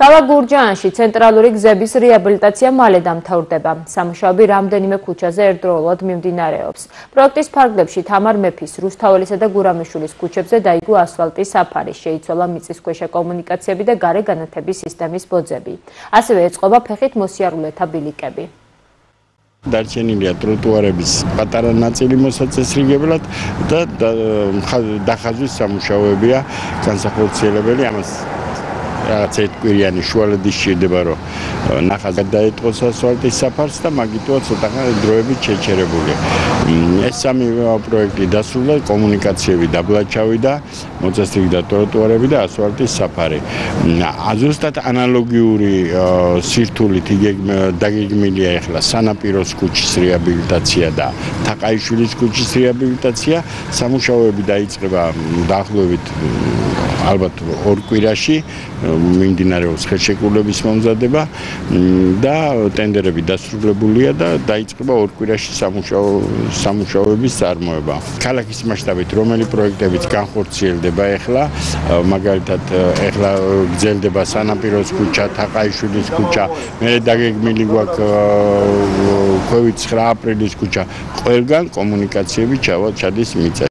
ქალაქ გურჯაანში ცენტრალური გზების რეაბილიტაცია მალე დამთავრდება. სამუშაოები რამდენიმე ქუჩაზე ერთდროულად მიმდინარეობს. პროექტის ფარგლებში თამარ მეფის, რუსთაველისა და გურამიშვილის ქუჩებზე დაიგო ასფალტის საფარი, შეიცვალა მიწისქვეშა კომუნიკაციები და გარე განათების სისტემის ბოძები. ასევე ეწყობა ფეხით მოსიარულეთა ბილიკები. დარჩენილია ტროტუარების პატარა ნაწილი მოსაწესრიგებლად და დახაზვის სამუშაოებია განსახორციელებელი. ამას რაღაც ერთკვირიანი შუალედის შეიძლება რომ ნახაზი დაეტყოს ასფალტის საფარს და მაგიტოა ცოტა დროებით შეჩერებული. ეს სამი პროექტი დასრულდა, კომუნიკაციები დაბლაჩავი და მოწესრიგდა ტროტუარები და ასფალტის საფარი. ზუსტად ანალოგიური სირთულით დაგეგმილია ახლა სანაპიროს ქუჩის რეაბილიტაცია და თაყაიშვილის ქუჩის რეაბილიტაცია. სამუშაოები დაიწყება დაახლოებით ალბათ ორ კვირაში მიმდინარეობს ხელშეკრულების მომზადება და ტენდერები დასრულებულია და დაიწყება ორ კვირაში სამუშაოების წარმოება. ქალაქის მასშტაბით რომელი პროექტებიც განხორციელდება ახლა, მაგალითად ახლა გრძელდება სანაპიროს ქუჩა, თაყაიშვილის ქუჩა, მერე დაგეგმილი გვაქვს 9 აპრილის ქუჩა. ყველგან კომუნიკაციები ჩადის მიწა.